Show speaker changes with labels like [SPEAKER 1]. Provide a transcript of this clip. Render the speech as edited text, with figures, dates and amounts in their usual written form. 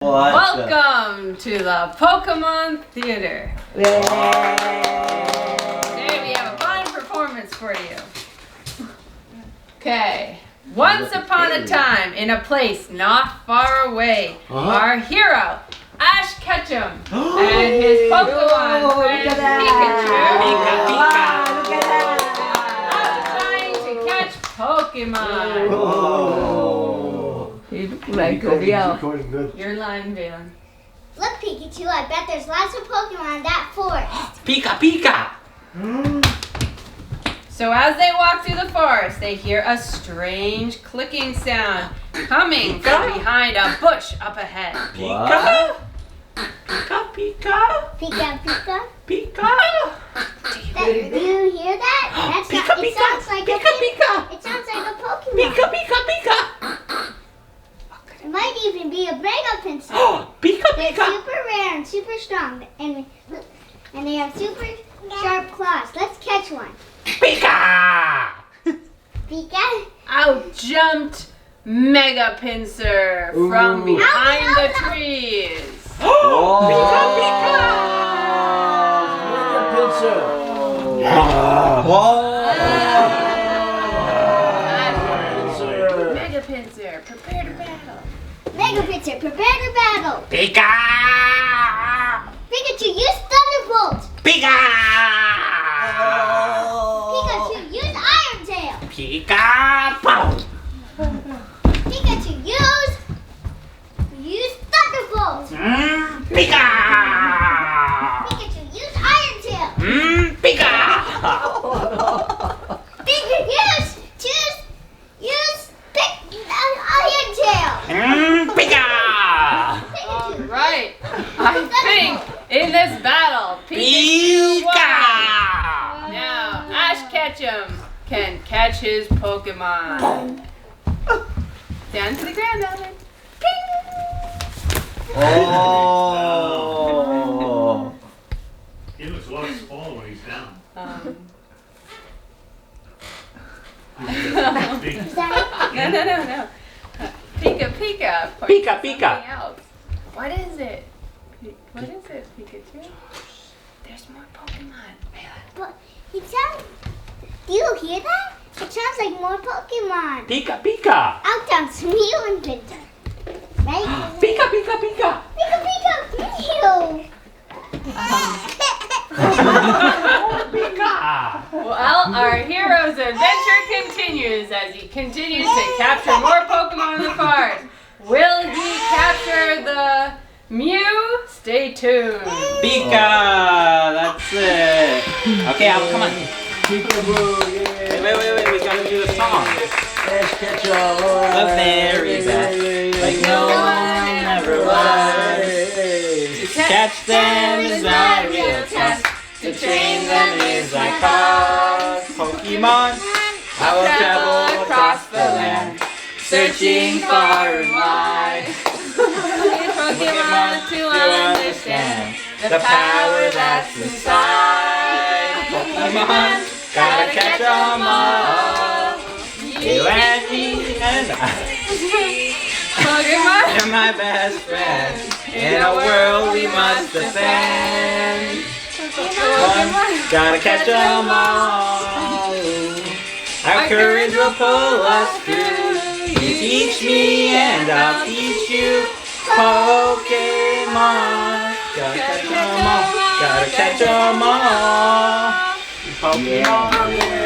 [SPEAKER 1] Welcome to the Pokemon Theater. Yay. Today we have a fun performance for you. Okay. Once upon a time, in a place not far away, our hero, Ash Ketchum, and his Pokemon friend Pikachu are trying to catch Pokemon. Like good. You're lying, Valen.
[SPEAKER 2] Look, Pikachu, I bet there's lots of Pokemon in that forest.
[SPEAKER 3] Pika Pika!
[SPEAKER 1] So as they walk through the forest, they hear a strange clicking sound coming from behind a bush up ahead.
[SPEAKER 3] Pika! Pika Pika!
[SPEAKER 2] Pika, Pika.
[SPEAKER 3] Pika!
[SPEAKER 2] Do you hear that? It sounds like a Pokemon.
[SPEAKER 3] Pika Pika Pika!
[SPEAKER 2] It might even be a Mega Pincer.
[SPEAKER 3] Pika
[SPEAKER 2] They're
[SPEAKER 3] Pika!
[SPEAKER 2] super rare and super strong, and they have super sharp claws. Let's catch one.
[SPEAKER 3] Pika!
[SPEAKER 2] Pika.
[SPEAKER 1] Out jumped Mega Pincer from behind the trees.
[SPEAKER 3] Pika Pika!
[SPEAKER 4] Mega Pincer!
[SPEAKER 1] Mega Pincer, prepare to battle.
[SPEAKER 2] Mega Pincer, prepare to battle.
[SPEAKER 3] Pika!
[SPEAKER 2] Pikachu, use Thunderbolt.
[SPEAKER 3] Pika!
[SPEAKER 2] Pikachu, use Iron Tail.
[SPEAKER 3] Pika! Pow!
[SPEAKER 2] Pikachu, use Thunderbolt.
[SPEAKER 3] Pika!
[SPEAKER 2] Pikachu, use Iron Tail.
[SPEAKER 3] Pika!
[SPEAKER 2] Pikachu, use Iron Tail.
[SPEAKER 3] Pika!
[SPEAKER 1] All right. I think in this battle, Pikachu won. Now, Ash Ketchum can catch his Pokemon. Down to the ground, Alvin.
[SPEAKER 4] Oh!
[SPEAKER 5] He looks a lot smaller when he's down.
[SPEAKER 1] No. Pika Pika.
[SPEAKER 3] Pika, Pika.
[SPEAKER 1] Something else. What is it? What is it, Pikachu? There's more Pokemon.
[SPEAKER 2] But it sounds. Do you hear that? It sounds like more Pokemon.
[SPEAKER 3] Pika Pika!
[SPEAKER 2] Out down Mew and Pincer. Right?
[SPEAKER 3] Pika Pika Pika!
[SPEAKER 2] Pika Pika Mew.
[SPEAKER 3] Pika!
[SPEAKER 1] Well, our hero's adventure continues as he continues to capture more Pokemon in the forest. Will he capture the Mew? Stay tuned.
[SPEAKER 3] Pika! That's it. Okay, come on.
[SPEAKER 4] Peekaboo!
[SPEAKER 3] Wait, we gotta do the song.
[SPEAKER 4] Ash Ketchum!
[SPEAKER 3] The very best, like no one ever was. To catch them is my real test. To train them is my cause. Pokemon, I will travel across the land, searching far and wide.
[SPEAKER 1] Pokemon to understand
[SPEAKER 3] the power that's inside. Pokemon, gotta catch 'em all. You and me and I.
[SPEAKER 1] Pokemon.
[SPEAKER 3] You're my best friend. In a world we must defend. Pokemon, gotta catch 'em all. Our courage will pull us through. You teach me and I'll teach you. Pokemon, gotta catch 'em all. Gotta catch 'em all. Pokemon.